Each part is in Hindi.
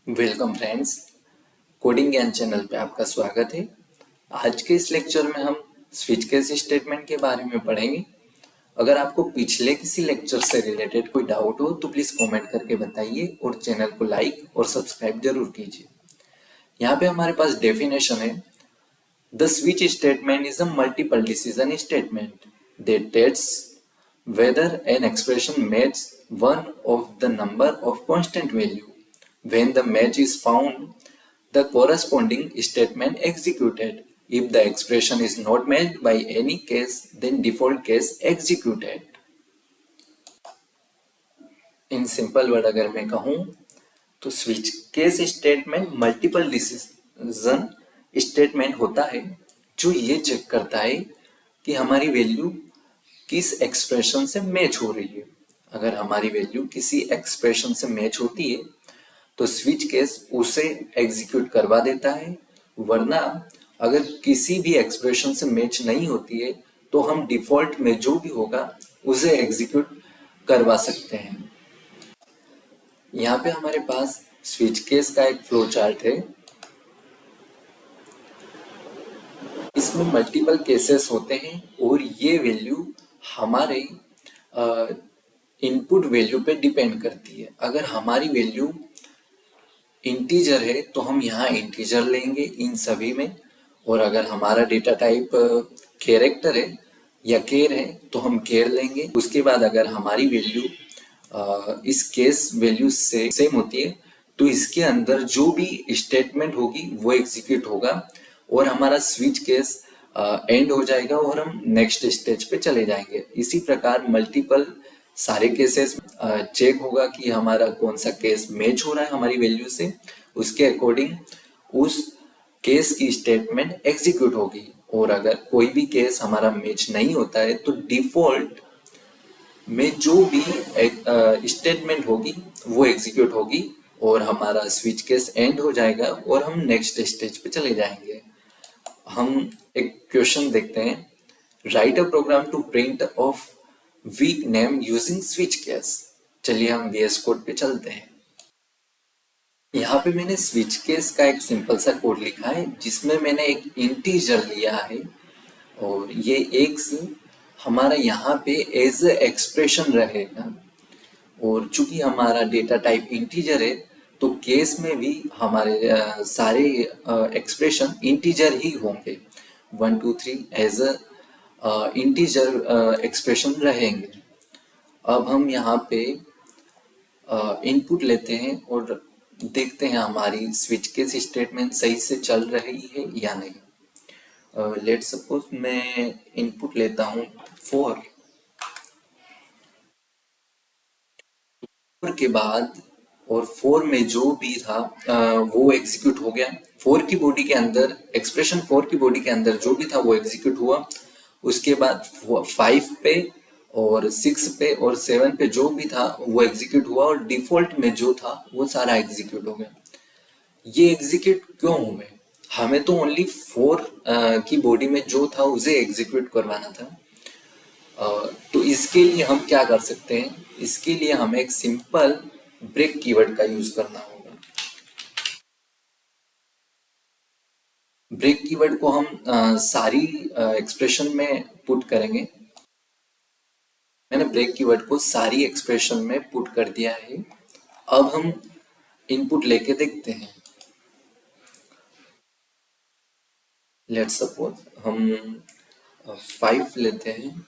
वेलकम फ्रेंड्स, कोडिंग ज्ञान चैनल पे आपका स्वागत है। आज के इस लेक्चर में हम स्विच केस स्टेटमेंट के बारे में पढ़ेंगे। अगर आपको पिछले किसी लेक्चर से रिलेटेड कोई डाउट हो तो प्लीज कमेंट करके बताइए और चैनल को लाइक और सब्सक्राइब जरूर कीजिए। यहाँ पे हमारे पास डेफिनेशन है, the switch statement is a multiple decision statement that tests whether an expression matches one of the number of constant value. When the match is found, the corresponding statement executed. If the expression is not matched by any case, then default case executed. In simple word अगर मैं कहूँ तो switch case statement multiple decision statement होता है जो ये चेक करता है कि हमारी वैल्यू किस एक्सप्रेशन से मैच हो रही है। अगर हमारी वैल्यू किसी एक्सप्रेशन से मैच होती है तो स्विच केस उसे एग्जीक्यूट करवा देता है, वरना अगर किसी भी एक्सप्रेशन से मैच नहीं होती है तो हम डिफॉल्ट में जो भी होगा उसे एग्जीक्यूट करवा सकते हैं। यहाँ पे हमारे पास स्विच केस का एक फ्लो चार्ट है। इसमें मल्टीपल केसेस होते हैं और ये वैल्यू हमारे इनपुट वैल्यू पे डिपेंड करती है। अगर हमारी वैल्यू इंटीजर है तो हम यहाँ इंटीजर लेंगे इन सभी में, और अगर हमारा डेटा टाइप कैरेक्टर है या केर है तो हम केर लेंगे। उसके बाद अगर हमारी वैल्यू इस केस वैल्यू से सेम होती है तो इसके अंदर जो भी स्टेटमेंट होगी वो एग्जीक्यूट होगा और हमारा स्विच केस एंड हो जाएगा और हम नेक्स्ट स्टेज पे चले जाएंगे। इसी प्रकार मल्टीपल सारे केसेस चेक होगा कि हमारा कौन सा केस मैच हो रहा है हमारी वैल्यू से, उसके अकॉर्डिंग उस केस की स्टेटमेंट एग्जीक्यूट होगी। और अगर कोई भी केस हमारा मैच नहीं होता है तो डिफॉल्ट में जो भी स्टेटमेंट होगी वो एग्जीक्यूट होगी और हमारा स्विच केस एंड हो जाएगा और हम नेक्स्ट स्टेज पे चले जाएंगे। हम एक क्वेश्चन देखते हैं, write a program to print of week name using switch case. चलिए हम VS कोड पे चलते हैं। यहाँ पे मैंने स्विच केस का एक सिंपल सा कोड लिखा है जिसमें मैंने एक इंटीजर लिया है और ये एक हमारा यहाँ पे एज ए एक्सप्रेशन रहेगा। और चूंकि हमारा डेटा टाइप इंटीजर है तो केस में भी हमारे सारे एक्सप्रेशन इंटीजर ही होंगे। 1 2 3 एज अ इंटीजर एक्सप्रेशन रहेंगे। अब हम यहाँ पे इनपुट लेते हैं और देखते हैं हमारी स्विच केस स्टेटमेंट सही से चल रही है या नहीं। लेट सपोज मैं इनपुट लेता हूँ 4 के बाद, और 4 में जो भी था वो एग्जीक्यूट हो गया। 4 की बॉडी के अंदर एक्सप्रेशन 4 की बॉडी के अंदर जो भी था वो एग्जीक्यूट हुआ। उसके बाद 5 पे और 6 पे और 7 पे जो भी था वो एग्जीक्यूट हुआ और डिफॉल्ट में जो था वो सारा एग्जीक्यूट हो गया। ये एग्जीक्यूट क्यों हुए? हमें तो ओनली 4 की बॉडी में जो था उसे एग्जीक्यूट करवाना था। तो इसके लिए हम क्या कर सकते हैं? इसके लिए हमें एक सिंपल ब्रेक कीवर्ड का यूज करना होगा। ब्रेक कीवर्ड को हम सारी एक्सप्रेशन में पुट करेंगे। मैंने ब्रेक कीवर्ड को सारी एक्सप्रेशन में पुट कर दिया है। अब हम इनपुट लेके देखते हैं। लेट्स सपोज हम 5 लेते हैं,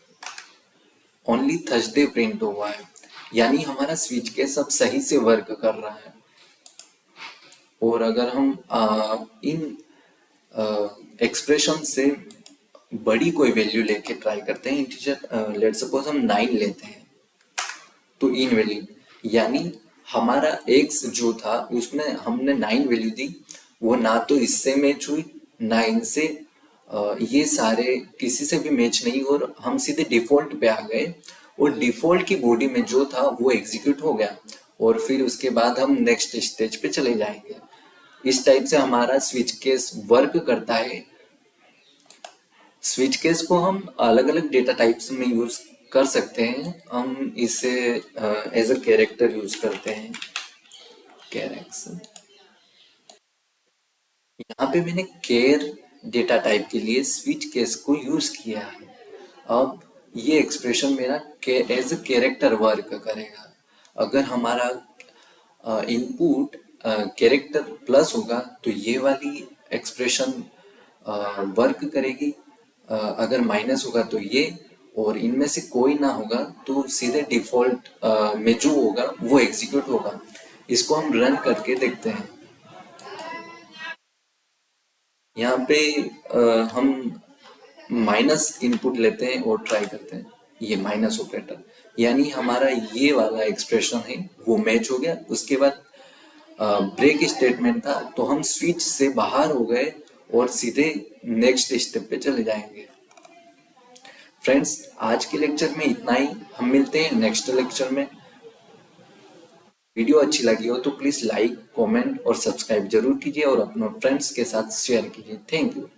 ओनली थर्सडे प्रिंट हुआ है, यानी हमारा स्विच केस अब सही से वर्क कर रहा है। और अगर हम इन एक्सप्रेशन से बड़ी कोई वैल्यू लेके ट्राई करते हैं इंटीजर, लेट सपोज हम 9 लेते हैं तो इन वैल्यू, यानी हमारा x जो था उसमें हमने 9 वैल्यू दी, वो ना तो इससे मैच हुई 9 से, ये सारे किसी से भी मैच नहीं और हम सीधे डिफॉल्ट पे आ गए और डिफॉल्ट की बॉडी में जो था वो एग्जीक्यूट हो गया और फिर उसके बाद हम नेक्स्ट स्टेज पे चले जाएंगे। इस टाइप से हमारा स्विच केस वर्क करता है। स्विच केस को हम अलग अलग डेटा टाइप्स में यूज कर सकते हैं। हम इसे एज अ कैरेक्टर यूज करते हैं, कैरेक्टर। यहाँ पे मैंने केर डेटा टाइप के लिए स्विच केस को यूज किया है। अब ये एक्सप्रेशन मेरा एज अ कैरेक्टर वर्क करेगा। अगर हमारा इनपुट कैरेक्टर प्लस होगा तो ये वाली एक्सप्रेशन वर्क करेगी। अगर माइनस होगा तो ये, और इनमें से कोई ना होगा तो सीधे डिफॉल्ट में जो होगा वो एग्जीक्यूट होगा। इसको हम रन करके देखते हैं। यहाँ पे हम माइनस इनपुट लेते हैं और ट्राई करते हैं। ये माइनस ऑपरेटर, यानी हमारा ये वाला एक्सप्रेशन है वो मैच हो गया। उसके बाद ब्रेक स्टेटमेंट था तो हम स्विच से बाहर हो गए और सीधे नेक्स्ट स्टेप पे चले जाएंगे। फ्रेंड्स, आज के लेक्चर में इतना ही। हम मिलते हैं नेक्स्ट लेक्चर में। वीडियो अच्छी लगी हो तो प्लीज लाइक, कमेंट और सब्सक्राइब जरूर कीजिए और अपने फ्रेंड्स के साथ शेयर कीजिए। Thank you.